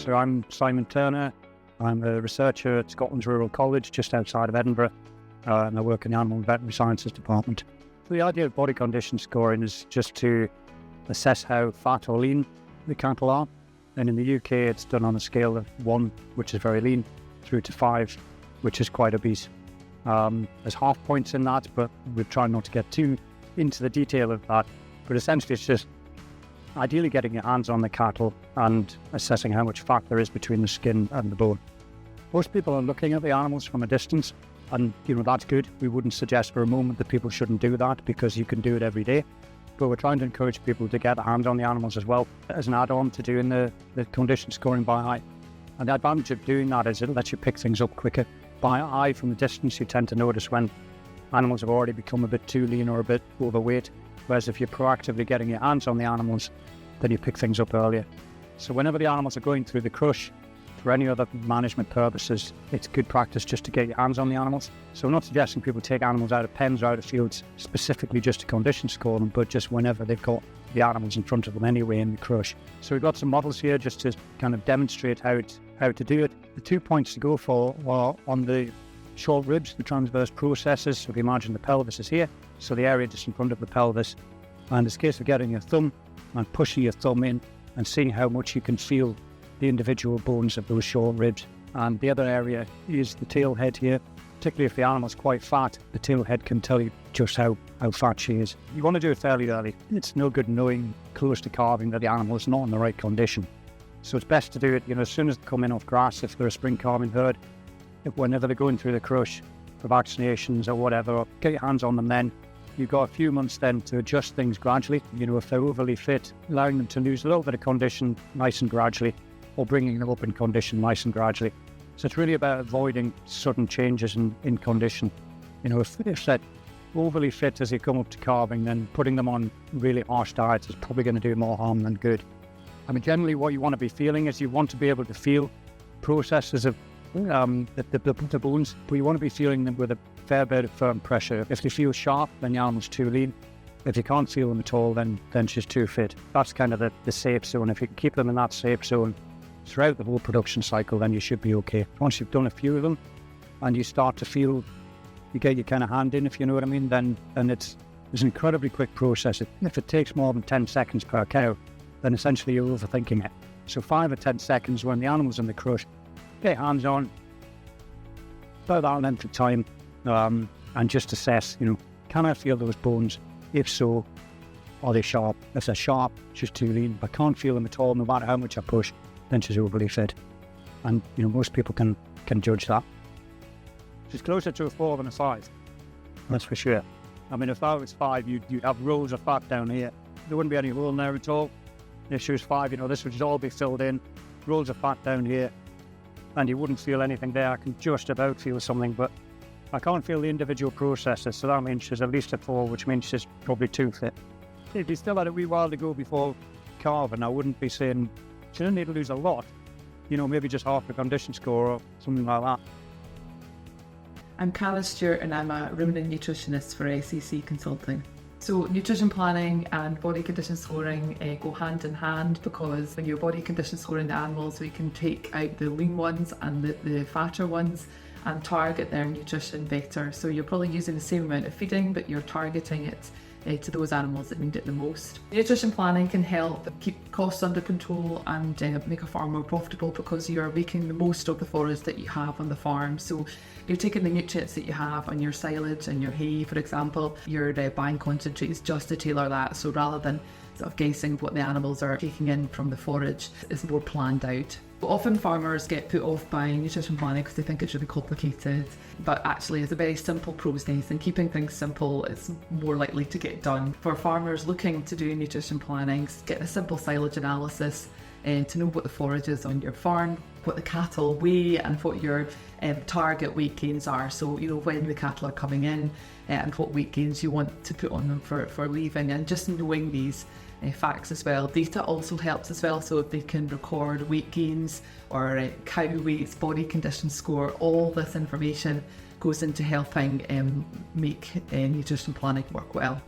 So I'm Simon Turner. I'm a researcher at Scotland's Rural College, just outside of Edinburgh, and I work in the Animal and Veterinary Sciences Department. So the idea of body condition scoring is just to assess how fat or lean the cattle are. And in the UK, it's done on a scale of 1, which is very lean, through to 5, which is quite obese. There's half points in that, but we're trying not to get too into the detail of that. But essentially, it's just ideally getting your hands on the cattle and assessing how much fat there is between the skin and the bone. Most people are looking at the animals from a distance, and that's good. We wouldn't suggest for a moment that people shouldn't do that, because you can do it every day. But we're trying to encourage people to get their hands on the animals as well, as an add-on to doing the condition scoring by eye. And the advantage of doing that is it lets you pick things up quicker. By eye, from a distance, you tend to notice when animals have already become a bit too lean or a bit overweight. Whereas if you're proactively getting your hands on the animals, then you pick things up earlier. So whenever the animals are going through the crush, for any other management purposes, it's good practice just to get your hands on the animals. So I'm not suggesting people take animals out of pens or out of fields specifically just to condition score them, but just whenever they've got the animals in front of them anyway in the crush. So we've got some models here just to kind of demonstrate how to do it. The 2 points to go for are on the short ribs, the transverse processes. So if you imagine the pelvis is here, so the area just in front of the pelvis. And it's a case of getting your thumb and pushing your thumb in and seeing how much you can feel the individual bones of those short ribs. And the other area is the tail head here. Particularly if the animal's quite fat, the tail head can tell you just how fat she is. You want to do it fairly early. It's no good knowing close to calving that the animal is not in the right condition. So it's best to do it, as soon as they come in off grass, if they're a spring calving herd, whenever they're going through the crush for vaccinations or whatever, get your hands on them then. You've got a few months then to adjust things gradually. If they're overly fit, allowing them to lose a little bit of condition nice and gradually, or bringing them up in condition nice and gradually. So it's really about avoiding sudden changes in condition. If they're overly fit as they come up to calving, then putting them on really harsh diets is probably going to do more harm than good. Generally what you want to be feeling is you want to be able to feel processes of the bones, but you want to be feeling them with a fair bit of firm pressure. If they feel sharp, then the animal's too lean. If you can't feel them at all, then she's too fit. That's kind of the safe zone. If you can keep them in that safe zone throughout the whole production cycle, then you should be okay. Once you've done a few of them and you start to feel, you get your kind of hand in, if you know what I mean, then it's an incredibly quick process. If it takes more than 10 seconds per cow, then essentially you're overthinking it. So 5 or 10 seconds when the animal's in the crush, get your hands on, about that length of time, and just assess, can I feel those bones? If so, are they sharp? If they're sharp, she's too lean. If I can't feel them at all, no matter how much I push, then she's overly fit. And, most people can judge that. She's closer to a 4 than a 5, that's for sure. If that was 5, you'd have rolls of fat down here. There wouldn't be any hole in there at all. If she was 5, this would just all be filled in, rolls of fat down here, and you wouldn't feel anything there. I can just about feel something, but I can't feel the individual processes, so that means she's at least a 4, which means she's probably too fit. If you still had a wee while to go before calving, I wouldn't be saying she doesn't need to lose a lot, maybe just half the condition score or something like that. I'm Calla Stewart and I'm a ruminant nutritionist for SEC Consulting. So nutrition planning and body condition scoring go hand in hand, because when you're body condition scoring the animals, we can take out the lean ones and the fatter ones and target their nutrition better. So you're probably using the same amount of feeding, but you're targeting it to those animals that need it the most. Nutrition planning can help keep costs under control and make a farm more profitable, because you're making the most of the forage that you have on the farm. So you're taking the nutrients that you have on your silage and your hay, for example, you're buying concentrates just to tailor that. So rather than sort of guessing what the animals are taking in from the forage, it's more planned out. Often farmers get put off by nutrition planning because they think it's really complicated, but actually it's a very simple process, and keeping things simple is more likely to get done. For farmers looking to do nutrition planning, get a simple silage analysis to know what the forage is on your farm, what the cattle weigh, and what your target weight gains are. So when the cattle are coming in and what weight gains you want to put on them for leaving, and just knowing these facts as well. Data also helps as well, so if they can record weight gains or cow weights, body condition score, all this information goes into helping make nutrition planning work well.